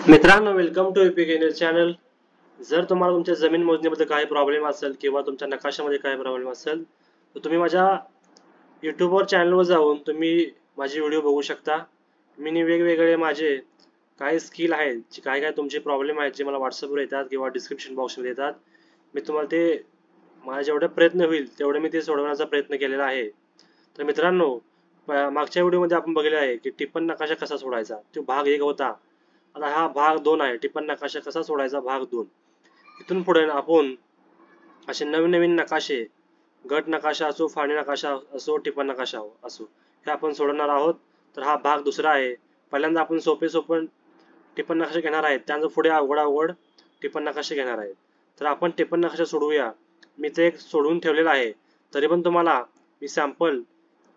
मित्रांनो, welcome to APK news channel. जर तुम्हाला तुमच्या जमीन मोजणीमध्ये काही प्रॉब्लेम असेल किंवा तुमच्या नकाशामध्ये काही प्रॉब्लेम असेल तर तुम्ही माझ्या यूट्यूबवर चॅनलवर जाऊन तुम्ही माझे व्हिडिओ बघू शकता. मी वेगवेगळे माझे काही स्किल आहेत, जे काय काय तुमचे प्रॉब्लेम आहेत जे मला व्हॉट्सअपवर येतात किंवा डिस्क्रिप्शन बॉक्समध्ये येतात. मी तुम्हाला ते माझा जेवढा प्रयत्न होईल तेवढे मी ते सोडवण्याचा प्रयत्न केलेला आहे. तर मित्रांनो, मागच्या व्हिडिओमध्ये आपण बघितले आहे की टिप्पण नकाशा कसा सोडायचा, तो भाग 1 होता. आता हा भाग 2 आहे, टिप्पण नकाशा कसा सोडायचा भाग 2. इथून पुढे आपण असे नवीन नवीन नकाशे, गट नकाशा असो, फाळणी नकाशा असो, टिप्पण नकाशा असो, हे आपण सोडवणार आहोत. तर हा भाग 2 आहे. पहिल्यांदा आपण सोपे टिप्पण नकाशे घेणार आहेत, त्यानंतर पुढे अवघड टिप्पण नकाशे घेणार आहेत. तर आपण टिप्पण नकाशा सोडवूया. मी ते एक सोडवून ठेवलेला आहे, तरी पण तुम्हाला मी सॅम्पल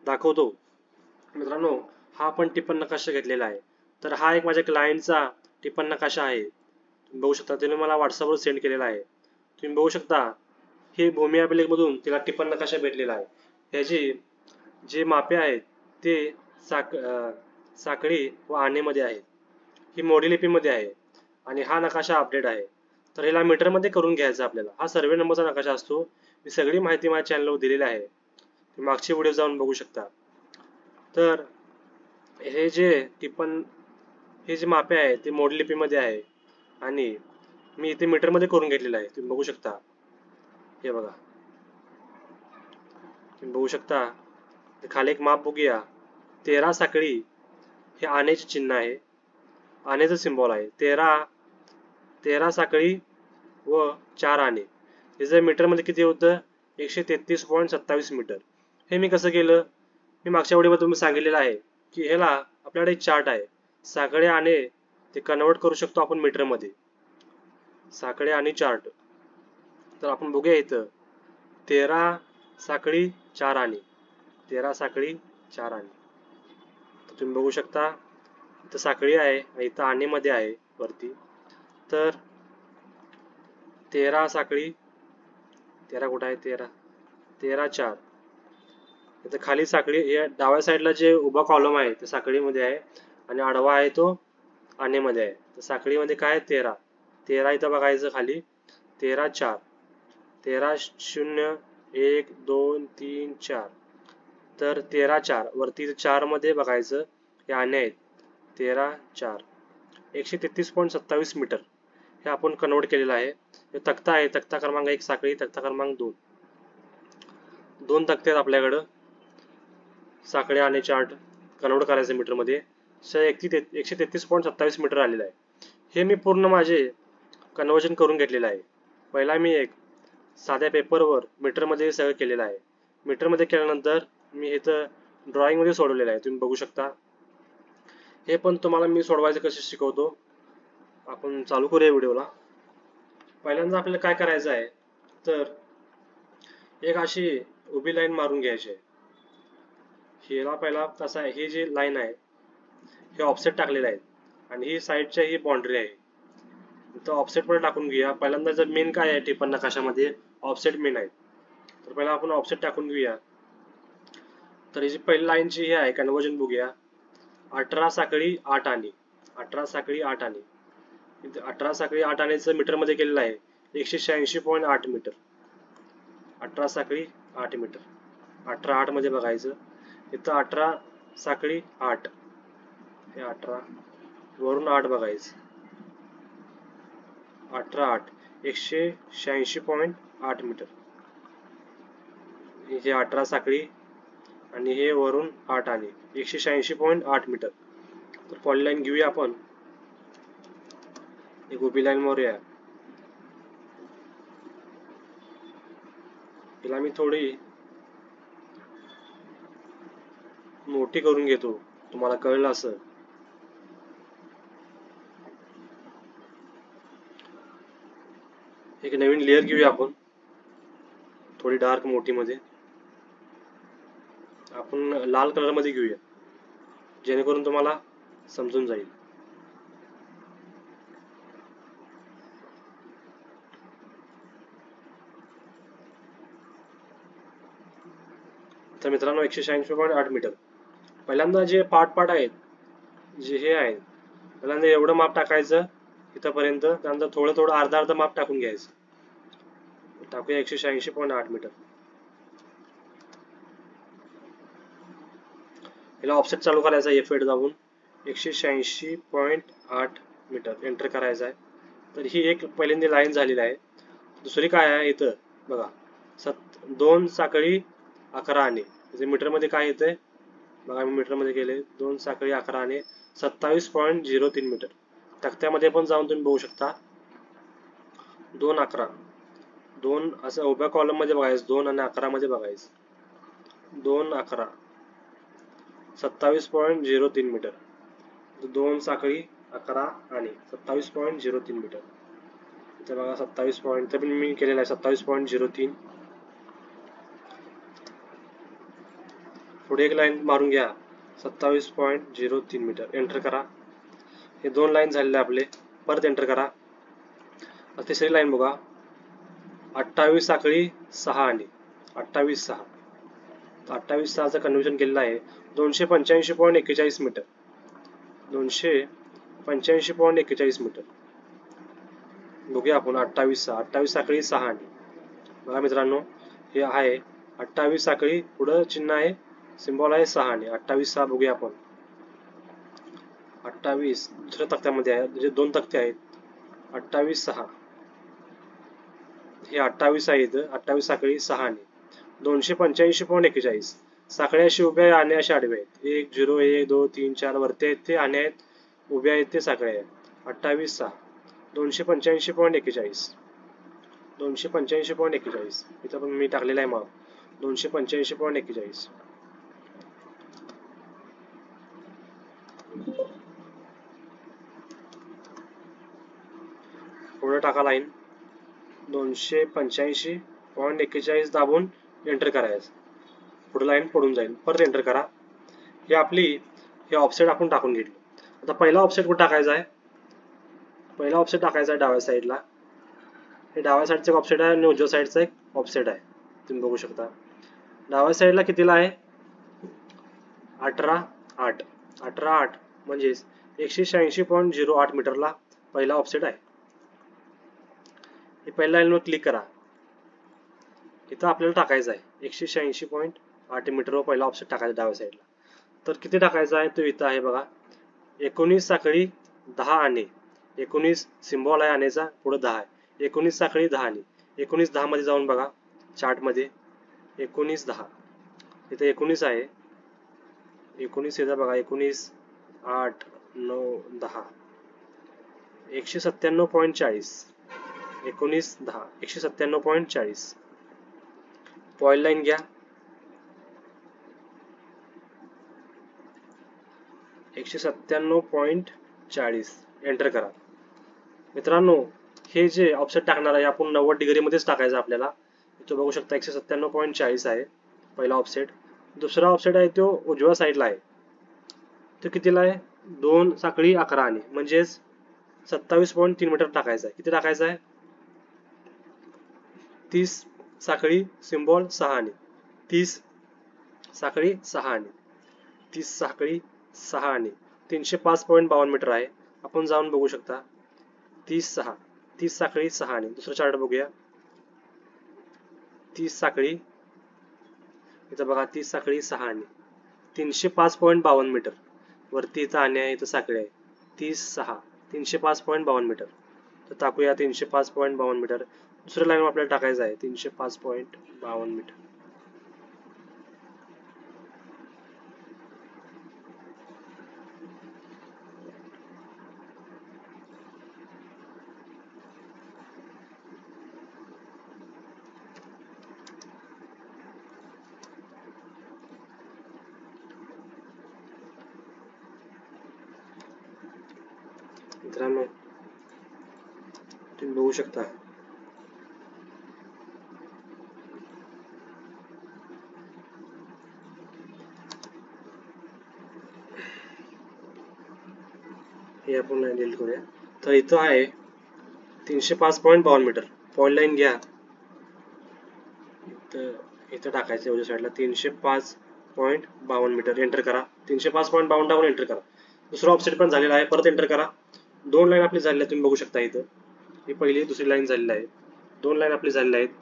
दाखवतो. मित्रांनो, हा आपण टिप्पण नकाशा घेतलेला आहे. तर हा एक माझ्या क्लायंटचा टिप्पण नकाशा आहे. तुम्ही बघू शकता, त्याने मला व्हॉट्सअपवर सेंड केलेला आहे. तुम्ही बघू शकता, हे भूमी अभिलेखमधून तिला टिप्पण नकाशा भेटलेला आहे. ह्याची जे मापे आहेत ते साखळी व आणेमध्ये आहेत. ही मोडी लिपीमध्ये आहे आणि हा नकाशा अपडेट आहे. तर याला मीटरमध्ये करून घ्यायचा आपल्याला. हा सर्वे नंबरचा नकाशा असतो. मी सगळी माहिती माझ्या चॅनलवर दिलेली आहे, तुम्ही मागचे व्हिडिओ जाऊन बघू शकता. तर हे जे मापे आहे ते मोडी लिपीमध्ये आहे आणि मी इथे मीटरमध्ये करून घेतलेलं आहे. तुम्ही बघू शकता, हे बघा, तुम्ही बघू शकता. खाली एक माप बघूया. 13 साखळी हे आनेचे चिन्ह आहे, आनेचं सिम्बॉल आहे. 13 साखळी व 4 आणे. हे जर मीटरमध्ये किती होतं, 133.27 मीटर. हे मी कसं केलं, मी मागच्या व्हिडिओमध्ये तुम्ही सांगितलेलं आहे की ह्याला आपल्याकडे एक चार्ट आहे. साखळे आणे ते कन्वर्ट करू शकतो आपण मीटरमध्ये. साखळे आणि चार्ट. तर आपण बघूया इथं 13 साखळी 4 आणे, 13 साखळी 4 आणे. तर तुम्ही बघू शकता, इथं साखळी आहे आणि इथं आणेमध्ये आहे वरती. तर 13 साखळी, 13 कुठं आहे, 13 4. इथं खाली साखळी, या डाव्या साईडला जे उभा कॉलम आहे ते साखळीमध्ये आहे आणि आडवा आहे तो आणेमध्ये आहे. तर साखळीमध्ये काय आहे, 13 इथं बघायचं खाली. 13 4, 13 0 1 2 3 4. तर 13 4 वरती 4 मध्ये बघायचं, हे आणे आहेत. 13 4 133.27 मीटर हे आपण कन्वर्ट केलेलं आहे. हे तक्ता आहे, तक्ता क्रमांक 1 साखळी, तक्ता क्रमांक 2. 2 तक्ते आहेत आपल्याकडं. साखळी आणि चार्ट कन्वर्ट करायचं मीटरमध्ये. 133.27 मीटर आलेलं आहे. हे मी पूर्ण माझे कन्वर्जन करून घेतलेलं आहे. पहिला मी एक साध्या पेपरवर मीटरमध्ये सगळं केलेलं आहे. मीटरमध्ये केल्यानंतर मी इथं ड्रॉइंगमध्ये सोडवलेलं आहे, तुम्ही बघू शकता. हे पण तुम्हाला मी सोडवायचं कसं शिकवतो. आपण चालू करूया व्हिडिओला. पहिल्यांदा आपल्याला काय करायचं आहे, तर एक अशी उभी लाईन मारून घ्यायची आहे. हेला पहिला कसं आहे, ही जी लाईन आहे हे ऑफसेट टाकलेलं आहे आणि ही साईडच्या ही बाउंड्री आहे. तर ऑफसेट पण टाकून घेऊया. पहिल्यांदा जर मेन काय आहे टिप्पण नकाशामध्ये, ऑफसेट मेन आहे. तर पहिला आपण ऑफसेट टाकून घेऊया. तर ही जी पहिली लाईनची हे आहे कन्वर्जन बघूया. 18 साखळी 8 आणे, 18 साखळी 8 आणे. 18 साखळी 8 आणेचं मीटरमध्ये केलेलं आहे 186.8 मीटर. 18 साखळी 8 मीटर. 18 8 मध्ये बघायचं. इथं 18 साखळी 8, हे 18 वरून 8 बघायचं. 18 8 186.8 मीटर. हे 18 साखळी आणि हे वरून 8 आणे, 186.8 मीटर. तर पॉलीलाईन घेऊया आपण, एक उभी लाईन मारूया. हिला मी थोडी मोठी करून घेतो, तुम्हाला कळलं असं. एक नवीन लेअर घेऊया आपण, थोडी डार्क मोठी मध्ये. आपण लाल कलर मध्ये घेऊया, जेणेकरून तुम्हाला समजून जाईल. तर मित्रांनो 186.8 मीटर. पहिल्यांदा जे पार्ट आहेत, जे हे आहे, पहिल्यांदा एवढं माप टाकायचं इथंपर्यंत. त्यानंतर थोडं थोडं अर्धा अर्धा माप टाकून घ्यायचं. टाकूया 186.8 मीटर. याला ऑफसेट चालू करायचा F8 दाबून 186.8 मीटर एंटर करायचा आहे. तर ही एक पहिल्यांदा लाईन झालेली आहे. दुसरी काय आहे इथं बघा, 2 साखळी 11 आणे. म्हणजे मीटरमध्ये काय येतंय बघा, मी मीटरमध्ये केले 2 साखळी 11 आणे 27.03 मीटर. तक्त्यामध्ये पण जाऊन तुम्ही बघू शकता. 2 11 2 असं उभ्या कॉलम मध्ये बघायचं, 2 आणि 11 मध्ये बघायचं. 2 11 27.03 मीटर. 2 साखळी 11 आणि 27.03 मीटर. इथे बघा 27 पॉईंट, तर मी केलेला आहे 27.03. पुढे एक लाईन मारून घ्या 27.03 मीटर एंटर करा. हे 2 लाईन झालेले आपले. परत एंटर करा. तिसरी लाईन बघा 28 साखळी 6 आणि 28 6. 28 6चं कन्व्हर्जन केलेलं आहे 285.41 मीटर. 285.41 मीटर. बघूया आपण 28 6. 28 साखळी 6 आणि बघा मित्रांनो, हे आहे 28 साखळी, पुढं चिन्ह आहे, सिम्बॉल आहे 6 आणि 28 6. बघूया आपण 28 दुसऱ्या तक्त्यामध्ये आहे, म्हणजे 2 तक्ते आहेत. 28 6 हे 28 आहे इथं. 28 साखळी 6 आणि 285.41. साखळ्या अशी उभ्या आणि अशा आडव्या आहेत. 1 0 1 2 3 4 वरती आहेत ते आणि आहेत, उभ्या आहेत ते साखळ्या आहेत. 28 6 285.41. 285.41 इथं पण मी टाकलेला आहे माप 285.41. पुढे टाका लाईन 285.41 दाबून एंटर करायचं. पुढे लाईन पडून जाईल. परत एंटर करा. हे ऑफसेट आपण टाकून घेतलं. आता पहिला ऑफसेट कुठे टाकायचा आहे? पहिला ऑफसेट टाकायचा आहे डाव्या साईडला. हे डाव्या साईडचं एक ऑफसेट आहे आणि उजव्या साईडचं एक ऑफसेट आहे. तुम्ही बघू शकता. डाव्या साईडला कितीला आहे? 18 8. 18 8 म्हणजेच 186.08 मीटरला पहिला ऑफसेट आहे. हे पहिल्या लाईनवर क्लिक करा. इथं आपल्याला टाकायचं आहे 186.8 मीटरवर पहिला ऑफसेट टाकायचा डाव्या साईडला. तर किती टाकायचा आहे तो इथं आहे बघा. 19 साखळी 10 आणे. 19 सिम्बॉल आहे आण्याचा, पुढे 10 आहे. 19 साखळी 10 आणे. 19 10 मध्ये जाऊन बघा चार्ट मध्ये 19 10. इथे 19 आहे. 19 इथं बघा 19 8 9 10 197.40. 19 10 197.40. पॉइंट लाईन घ्या 197.40 एंटर करा. मित्रांनो, हे जे ऑफसेट टाकणार आहे आपण 90 डिग्री मध्येच टाकायचं आपल्याला. इथं बघू शकता 197.40 आहे पहिला ऑफसेट. दुसरा ऑफसेट आहे तो उजव्या साईडला आहे. तो कितीला आहे? 2 साखळी 11 आणे म्हणजेच 27.3 मीटर टाकायचा आहे. किती टाकायचा आहे? 30 साखळी सिम्बॉल 6 आणे. 30 साखळी 6 आणे. 30 साखळी 6 आणे 305.52 मीटर आहे. आपण जाऊन बघू शकता. 30 साखळी 6 आणे. दुसरं चार्ट बघूया. 30 साखळी इथं बघा 30 साखळी 6 आणे 305.52 मीटर. वरती इथं आणे आहे, इथं साखळी आहे. 30 6 305.52 मीटर. तर टाकूया 305.52 मीटर. दुसऱ्या लाईनवर आपल्याला टाकायचं आहे 305.52 मीटर. मित्रांनो, तुम्ही बघू शकता हे आपण लाईन डिलीट करूया. तर इथं आहे 305.52 मीटर. पॉइंट लाईन घ्या. इथं टाकायचं उजव्या साईडला 305.52 मीटर एंटर करा. 305.52 टाकून एंटर करा. दुसरा ऑफसेट पण झालेला आहे. परत एंटर करा. 2 लाईन आपली झालेल्या तुम्ही बघू शकता इथं. ही पहिली दुसरी लाईन झालेली आहे. 2 लाईन आपली झालेल्या आहेत.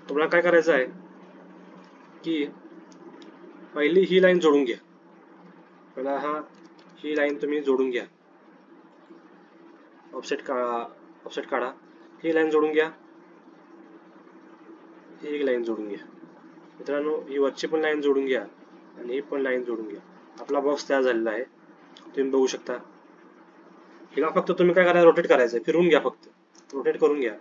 तुम्हाला काय करायचं आहे की पहिली ही लाईन जोडून घ्या. पहिला ही लाईन तुम्ही जोडून घ्या. ऑफसेट काढा. ही लाईन जोडून घ्या. ही एक लाईन जोडून घ्या. मित्रांनो, ही वरची पण लाईन जोडून घ्या आणि ही पण लाईन जोडून घ्या. आपला बॉक्स तयार झालेला आहे, तुम्ही बघू शकता. हिला फक्त तुम्ही काय करा, रोटेट करायचं, फिरवून घ्या, फक्त रोटेट करून घ्या.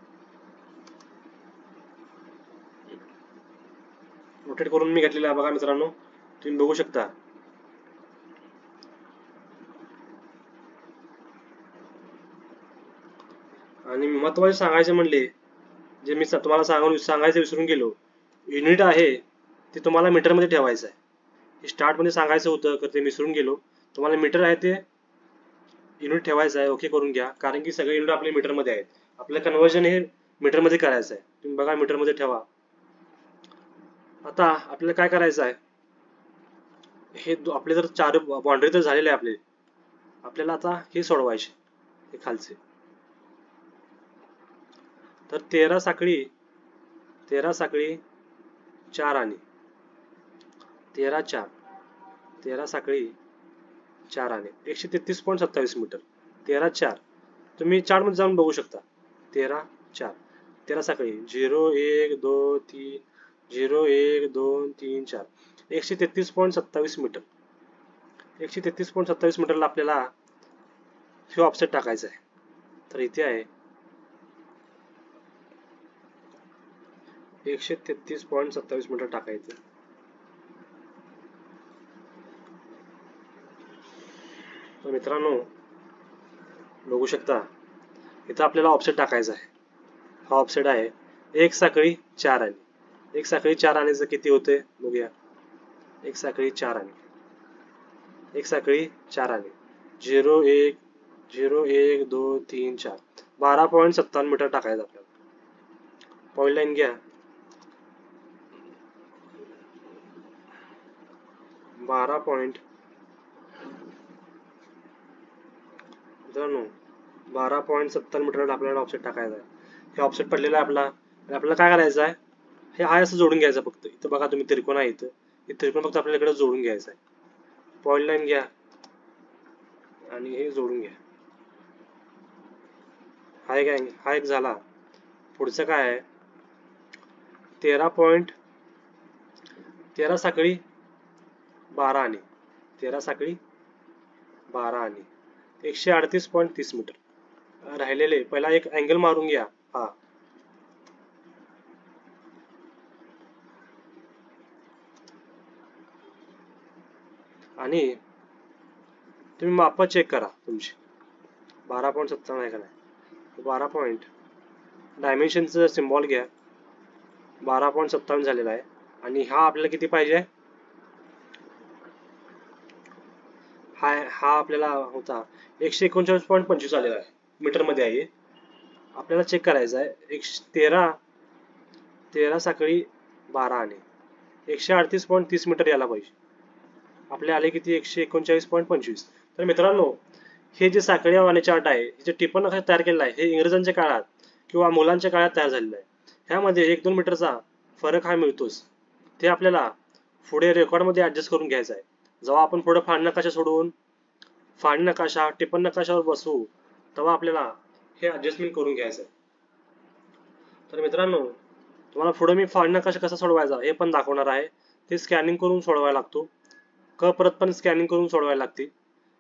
रोटेट करून मी घेतलेला आहे बघा मित्रांनो, तुम्ही बघू शकता. आणि महत्वाचे सांगायचे म्हणले, जे मी तुम्हाला सांगायचं विसरून गेलो, युनिट आहे ते तुम्हाला मीटरमध्ये ठेवायचं आहे. स्टार्ट मध्ये सांगायचं होतं तर ते विसरून गेलो. तुम्हाला मीटर आहे ते युनिट ठेवायचं आहे. ओके करून घ्या, कारण की सगळे युनिट आपले मीटरमध्ये आहेत. आपलं कन्वर्जन हे मीटरमध्ये करायचं आहे. तुम्ही बघा, मीटरमध्ये ठेवा. आता आपल्याला काय करायचं आहे, हे आपले जर 4 बाउंड्री तर झालेले आहे आपल्याला आता हे सोडवायचे, हे खालचे. तर 13 साखळी 4 आणि 13 साखळी 4 आणि 133.27 मीटर. 13 4 तुम्ही चार्ट मध्ये जाऊन बघू शकता. 13 साखळी 0 1 2 3 0 1 2 3 4 133.27 मीटर. 133.27 मीटरला आपल्याला हे ऑफसेट टाकायचं आहे. तर इथे आहे 133.27 मीटर टाकायचं. तर मित्रांनो, बघू शकता इथं आपल्याला ऑफसेट टाकायचा आहे. हा ऑफसेट आहे 1 साखळी 4 आणि 1 साखळी 4 आणीचं किती होते बघूया. 1 साखळी 4 आणि 1 साखळी 4 आणि 0 1 0 1 2 3 4 12.57 मीटर टाकायचं आपल्याला. पॉइंट लाईन घ्या, 12 पॉइंट मित्रांनो 12.70 मीटर आपल्याला ऑफसेट टाकायचा आहे. हे ऑफसेट पडलेलं आहे आपला. आपल्याला काय करायचं आहे, हे आहे असं जोडून घ्यायचं फक्त. इथं बघा तुम्ही त्रिकोण आहे, इथं हे त्रिकोण फक्त आपल्याला इकडे जोडून घ्यायचं आहे. पॉइंट लाईन घ्या आणि हे जोडून घ्या. हा एक झाला. पुढचं काय आहे, 13 साखळी 12 आणि 13 साखळी 12 आणि 138.30 मीटर राहिलेले. पहिला एक अँगल मारून घ्या. हा आणि तुम्ही माप चेक करा तुमची. 12.57 आहे का नाही. 12 पॉइंट डायमेन्शनचं सिम्बॉल घ्या. 12.57 झालेला आहे. आणि हा आपल्याला किती पाहिजे, हा आपल्याला होता 139.25 आलेला आहे, मीटर मध्ये आहे. आपल्याला चेक करायचं आहे 13 साखळी 12 आणि 138.30 मीटर यायला पाहिजे. आपले आले किती, 139.25. तर मित्रांनो, हे जे साखळी आणि चार्ट आहे, जे टिप्पण नकाशा तयार केलेला आहे, हे इंग्रजांच्या काळात किंवा मुलांच्या काळात तयार झालेलं आहे. ह्यामध्ये 1-2 मीटरचा फरक हा मिळतोच. ते आपल्याला पुढे रेकॉर्डमध्ये ऍडजस्ट करून घ्यायचं आहे. जेव्हा आपण पुढे फाळणी नकाशा सोडवून फाळणी नकाशा टिप्पण नकाशावर बसू, तेव्हा आपल्याला हे ऍडजस्टमेंट करून घ्यायचं आहे. तर मित्रांनो, तुम्हाला पुढे मी फाळणी नकाशा कसा सोडवायचा हे पण दाखवणार आहे. ते स्कॅनिंग करून सोडवायला लागतो. परत पण स्कॅनिंग करून सोडवायला लागते.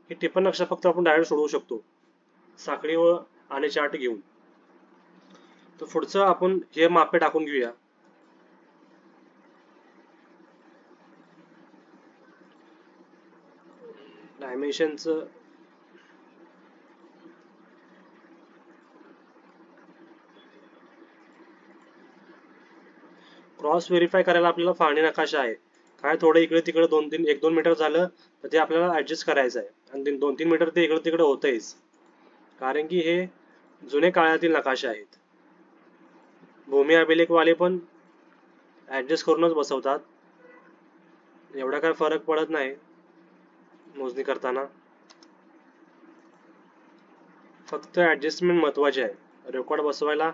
हे टिप्पण नकाशा फक्त आपण डायरेक्ट सोडवू शकतो साखळी व आणि चार्ट घेऊन. तर पुढचं आपण हे मापे टाकून घेऊया. डायमेन्शनचं क्रॉस व्हेरीफाय करायला आपल्याला फाळणी नकाशा आहे. काय थोडं इकडे तिकडे 1-2 मीटर झालं तर ते आपल्याला ऍडजस्ट करायचं आहे. आणि 2-3 मीटर ते इकडे तिकडे होतंयच, कारण की हे जुने काळातील नकाशे आहेत. भूमी अभिलेखवाले पण ऍडजस्ट करूनच बसवतात. एवढा काय फरक पडत नाही मोजणी करताना. फक्त ऍडजस्टमेंट महत्वाची आहे. रेकॉर्ड बसवायला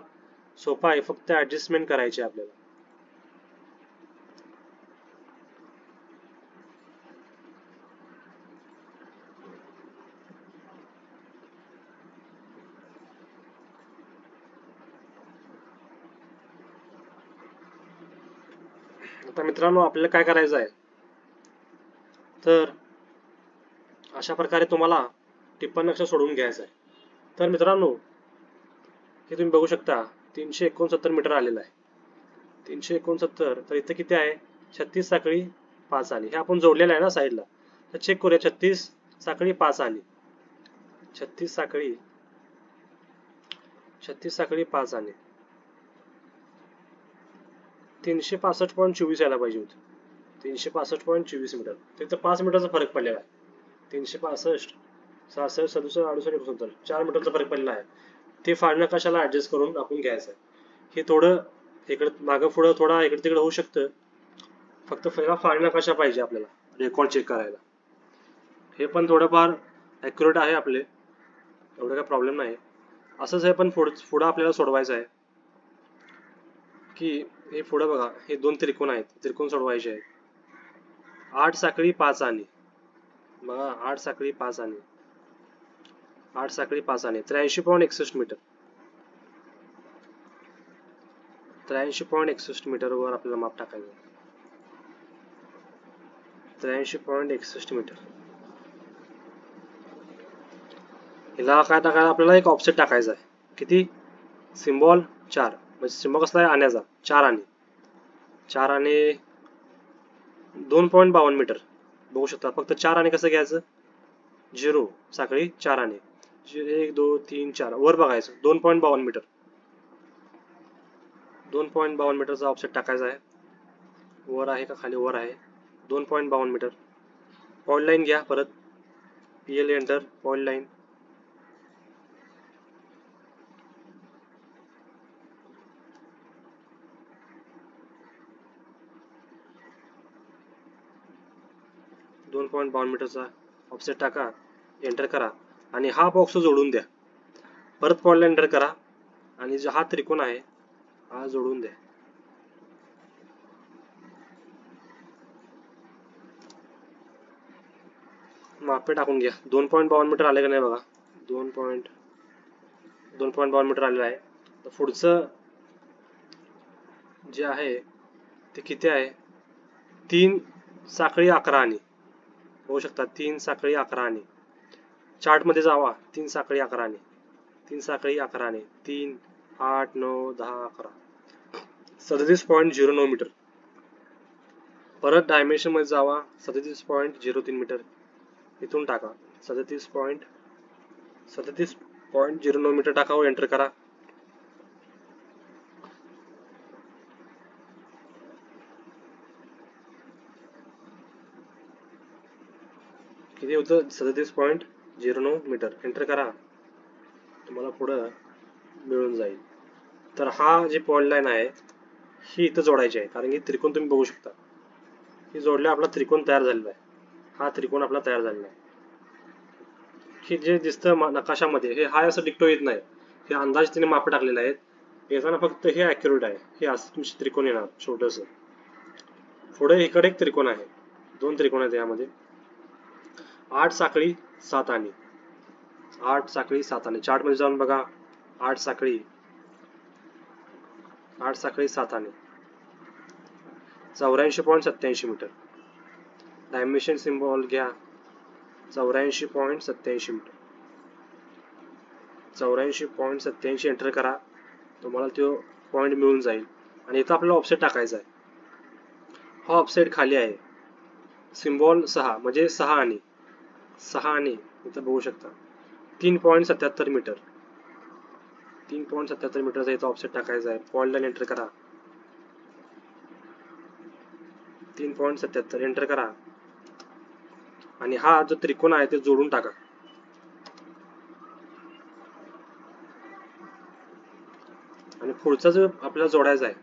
सोपा आहे, फक्त ऍडजस्टमेंट करायची आहे आपल्याला. आता मित्रांनो आपल्याला काय करायचं आहे, तर अशा प्रकारे तुम्हाला टिप्पण नक्षा सोडवून घ्यायचा आहे. तर मित्रांनो हे तुम्ही बघू शकता 369 मीटर आलेलं आहे. 369, तर इथं किती आहे, 36 साखळी 5 आली. हे आपण जोडलेलं आहे ना साईडला, तर चेक करूया. 36 साखळी 5 आली. 36 साखळी 5 आली. 365.24 यायला पाहिजे होती. 365.24 मीटर. तिथं 5 मीटरचा फरक पडलेला आहे. 365, 66, 67, 68, 69, 4 मीटरचा फरक पडलेला आहे. ते फाळणं कशाला ऍडजस्ट करून आपण घ्यायचं आहे. हे थोडं इकडे मागं पुढं थोडा इकडे तिकडे होऊ शकतं. फक्त फाळणं कशा पाहिजे आपल्याला रेकॉर्ड चेक करायला. हे पण थोडंफार ॲक्युरेट आहे आपले, एवढं काही प्रॉब्लेम नाही. असंच हे पण पुढं आपल्याला सोडवायचं आहे की हे पुढं बघा, हे 2 त्रिकोण आहेत, त्रिकोण सोडवायचे आहेत. 8 साखळी 5 आणे बघा, 8 साखळी 5 आणे, 8 साखळी 5 आणे, 83.61 मीटर. 83.61 मीटर वर आपल्याला माप टाकायचं. 83.61 मीटर. हिला काय टाकायला आपल्याला एक ऑफसेट टाकायचा आहे. किती, सिम्बॉल 4, म्हणजे सिम्बॉल कसला आहे, आण्याचा. 4 आणे, 4 आणे 2.52 मीटर. बघू शकता. फक्त 4 आणे कसं घ्यायचं, 0 साखळी 4 आणे, 1 2 3 4 वर बघायचं. 2.52 मीटर, 2.52 मीटरचा ऑफसेट टाकायचा आहे. वर आहे का खाली, वर आहे. 2.52 मीटर. पॉइंट लाईन घ्या परत, PL एंटर, पॉइंट लाईन. दोन 2.52 मीटरचा ऑफसेट टाका, एंटर करा आणि हा बॉक्स जोडून द्या. परत पॉइंट लाईन एंटर करा आणि जो हा त्रिकोण आहे हा जोडून द्या. मापे टाकून घ्या. 2.52 मीटर आले का नाही बघा, 2.52 मीटर आलेलं आहे. तर पुढचं जे आहे ते किती आहे, 3 साखळी 11 आणे. बघू शकता 3 साखळी 11 आणे. चार्ट मध्ये जावा, 3 साखळी 11 आणे, 3 साखळी 11 आणे, 3 8 9 10 11, 37.09 मीटर. परत डायमेन्शन मध्ये जावा, 37.03 मीटर. इथून टाका 37.09 मीटर टाकावं, एंटर करा. किती होतं, 37.09 मीटर. एंटर करा, तुम्हाला पुढं मिळून जाईल. तर हा जी पॉइंट लाईन आहे ही इथं जोडायची आहे, कारण की त्रिकोण तुम्ही बघू शकता, ही जोडल्या आपला त्रिकोण तयार झालेला आहे. हा त्रिकोण आपला तयार झालेला आहे. हे जे दिसतं नकाशामध्ये, हे हाय असं डिक्टो येत नाही, हे अंदाज तिने माप टाकलेले आहेत. येताना फक्त हे ॲक्युरेट आहे. हे असं तुमचे त्रिकोण येणार छोटंसं. पुढे इकडे एक त्रिकोण आहे, 2 त्रिकोण आहेत यामध्ये. 8 साखळी 7 आणे, 8 साखळी 7 आणे. चार्ट मध्ये जाऊन बघा, 8 साखळी 7 आणे, 84.87 मीटर. डायमेन्शन सिम्बॉल घ्या, 84.87 मीटर. 84.87 एंटर करा, तुम्हाला तो पॉइंट मिळून जाईल. आणि इथं आपल्याला ऑफसेट टाकायचा आहे. हा ऑफसेट खाली आहे, सिम्बॉल 6, म्हणजे 6 आणे, 6 आणे. इथं बघू शकता 3.77 मीटर, 3.77 मीटरचा इथं ऑफसेट टाकायचा आहे. पॉइंट लाईन एंटर करा, 3.77 एंटर करा आणि हा जो त्रिकोण आहे ते जोडून टाका. आणि पुढचा जो आपल्याला जोडायचा आहे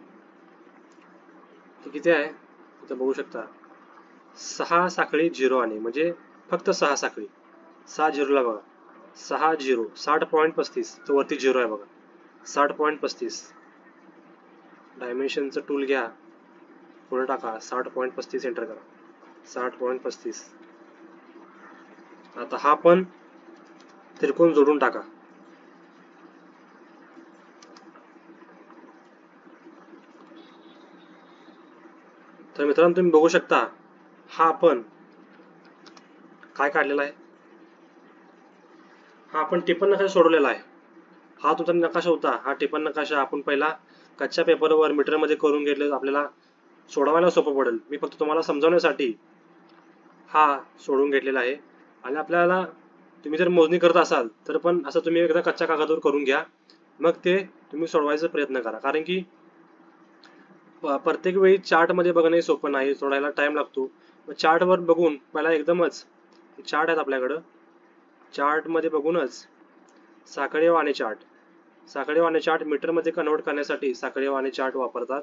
तो किती आहे, इथं बघू शकता 6 साखळी 0 आणे, म्हणजे फक्त 6 साखळी, 6 झिरोला बघा, 60 60.35 तर वरती 0 आहे बघा. 60.35 डायमेन्शनचं टूल घ्या, पुढे टाका, 60.35 एंटर करा. 60.35. आता हा पण त्रिकोण जोडून टाका. तर मित्रांनो तुम्ही बघू शकता, हा आपण काय काढलेला आहे, हा आपण टिपण नकाशा सोडवलेला आहे. हा तुमचा नकाशा होता. हा टिपण नकाशा आपण पहिला कच्च्या पेपरवर मीटरमध्ये करून घेतले, आपल्याला सोडवायला सोपं पडेल. मी फक्त तुम्हाला समजावण्यासाठी हा सोडून घेतलेला आहे. आणि आपल्याला तुम्ही जर मोजणी करत असाल तर पण असं तुम्ही एकदा कच्च्या कागदावर करून घ्या, मग ते तुम्ही सोडवायचा प्रयत्न करा. कारण की प्रत्येक वेळी चार्टमध्ये बघणे सोपं नाही, सोडायला टाइम लागतो. मग चार्टवर बघून पहिला एकदमच चार्ट आहेत आपल्याकडं, चार्टमध्ये बघूनच साखळीव आणि चार्ट, साखळीव आणि चार्ट मीटरमध्ये कन्वर्ट करण्यासाठी साखळीव आणि चार्ट वापरतात.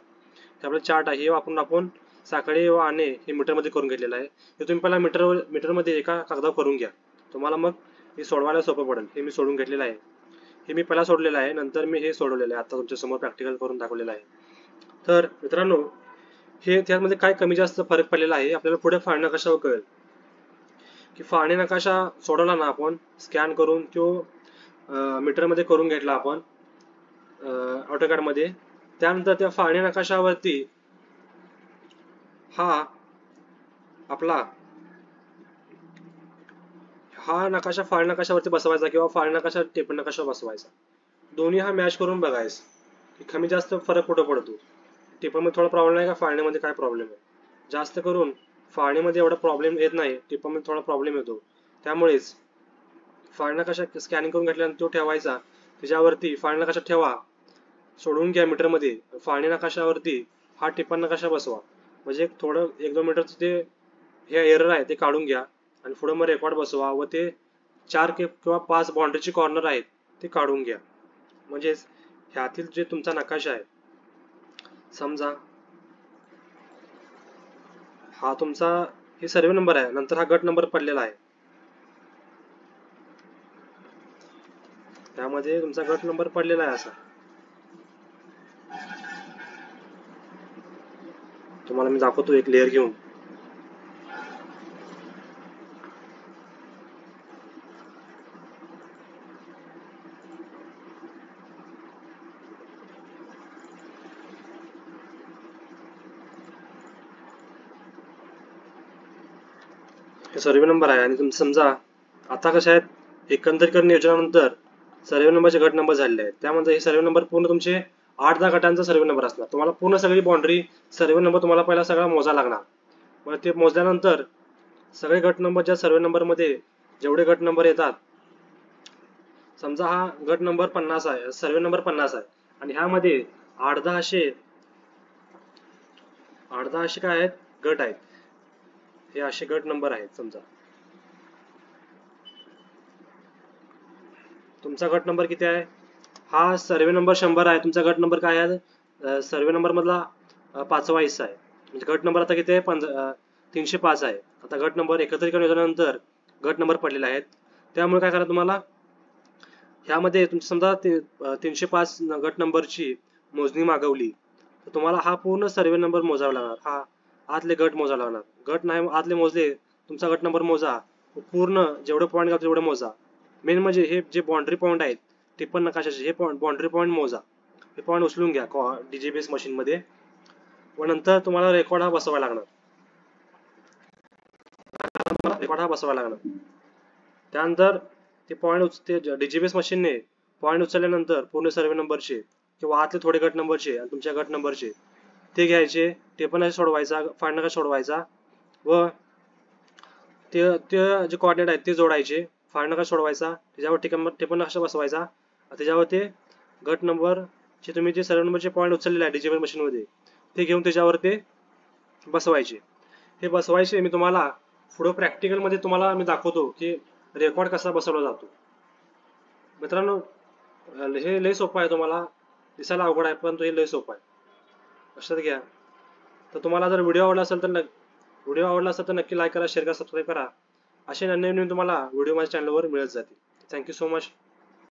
हे आपलं चार्ट आहे, हे वापरून आपण साखळीव आणि हे मीटरमध्ये करून घेतलेलं आहे. हे तुम्ही पहिला मीटरमध्ये एका कागदावर करून घ्या, तुम्हाला मग हे सोडवायला सोपं पडेल. हे मी सोडून घेतलेलं आहे, हे मी पहिला सोडलेलं आहे, नंतर मी हे सोडवलेलं आहे, आता तुमच्या समोर प्रॅक्टिकल करून दाखवलेलं आहे. तर मित्रांनो हे त्यामध्ये काय कमी जास्त फरक पडलेला आहे आपल्याला पुढे फाळणी नकाशावर कळेल. की फाळणी नकाशा सोडवला ना आपण स्कॅन करून, तो मीटरमध्ये करून घेतला आपण ऑटोकॅड मध्ये, त्यानंतर त्या फाळणी नकाशावरती हा आपला हा नकाशा फाळणी नकाशावरती बसवायचा किंवा फाळणी नकाशा टिपण नकाशा बसवायचा. दोन्ही हा मॅच करून बघायचं की कमी जास्त फरक कुठं पडतो. टिपणमध्ये थोडा प्रॉब्लेम आहे का फाळणीमध्ये काय प्रॉब्लेम आहे. जास्त करून फाळणीमध्ये एवढा प्रॉब्लेम येत नाही, टिपणमध्ये थोडा प्रॉब्लेम येतो. त्यामुळेच फाळणी नकाशा स्कॅनिंग करून घेतल्यानंतर तो ठेवायचा, त्याच्यावरती फाळणी नकाशा ठेवा, सोडवून घ्या मीटरमध्ये, फाळणी नकाशावरती हा टिपण नकाशा बसवा. म्हणजे थोडं 1-2 मीटरचं ते हे एरर आहे ते काढून घ्या आणि पुढे मग रेकॉर्ड बसवा व ते 4 किंवा 5 बाउंड्रीचे कॉर्नर आहेत ते काढून घ्या. म्हणजेच ह्यातील जे तुमचा नकाशा आहे, समजा हा तुमचा हे सर्वे नंबर आहे, नंतर हा गट नंबर पडलेला आहे, त्यामध्ये तुमचा गट नंबर पडलेला आहे. असा तुम्हाला मी दाखवतो एक लेअर घेऊन. हे सर्वे नंबर आहे आणि तुम्ही समजा आता कशा आहेत, एकंदरीकरण नियोजनानंतर सर्वे नंबरचे गट नंबर झालेले आहेत. त्यामध्ये हे सर्वे नंबर पूर्ण तुमचे 8-10 गटांचा सर्वे नंबर असणार. तुम्हाला पूर्ण सगळी बाउंड्री सर्वे नंबर तुम्हाला पहिला सगळा मोजा लागणार. मग ते मोजल्यानंतर सगळे गट नंबर ज्या सर्वे नंबर मध्ये जेवढे गट नंबर येतात, समजा हा गट नंबर 50 आहे, सर्वे नंबर 50 आहे आणि ह्यामध्ये 8-10 असे काय आहेत, गट आहेत. हे असे गट नंबर आहेत. समजा तुमचा गट नंबर किती आहे, हा सर्वे नंबर 100 आहे. तुमचा गट नंबर काय आहे, सर्वे नंबर मधला 5वा हिस्सा आहे. म्हणजे गट नंबर आता किती आहे, 305 आहे. आता गट नंबर एकत्रीकरण योजनेनंतर गट नंबर पडलेले आहेत. त्यामुळे काय करा, तुम्हाला ह्यामध्ये तुमची समजा 305 गट नंबरची मोजणी मागवली तर तुम्हाला हा पूर्ण सर्वे नंबर मोजावा लागणार. हा आतले गट मोजावा लागणार. गट नाही आतले मोजले, तुमचा गट नंबर मोजा, पूर्ण जेवढे पॉईंट घालतो तेवढे मोजा. मेन म्हणजे हे जे बाउंड्री पॉईंट आहेत टिपण नकाशाचे, हे बाउंड्री पॉईंट मोजा. हे पॉईंट उचलून घ्या डीजीबीएस मशीन मध्ये व नंतर तुम्हाला रेकॉर्ड हा बसवायला लागणार. रेकॉर्ड हा बसवायला लागणार. त्यानंतर ते पॉईंट ते डीजीबीएस मशीनने पॉईंट उचलल्यानंतर पूर्ण सर्वे नंबरचे किंवा आतले थोडे गट नंबरचे आणि तुमच्या गट नंबरचे ते घ्यायचे, टिपण सोडवायचा, फाळणी नकाशा सोडवायचा व ते जे कोऑर्डिनेट आहेत ते जोडायचे, फाळणी नकाशा सोडवायचा, त्याच्यावर टिपण नकाशा बसवायचा, त्याच्यावर ते गट नंबर जे तुम्ही जे सर्वे नंबरचे पॉईंट उचललेले आहे डीजीबीएस मशीन मध्ये ते घेऊन त्याच्यावर ते बसवायचे. हे बसवायचे मी तुम्हाला पुढे प्रॅक्टिकल मध्ये तुम्हाला मी दाखवतो की रेकॉर्ड कसा बसवला जातो. मित्रांनो हे लय सोपं आहे, तुम्हाला दिसायला अवघड आहे पण हे लय सोपं आहे, लक्षात घ्या. तर तुम्हाला जर व्हिडिओ आवडला असेल तर नक्की लाईक करा, शेअर करा, सबस्क्राईब करा. असे नवीन तुम्हाला व्हिडिओ माझ्या चॅनलवर मिळत जातील. Thank you so much.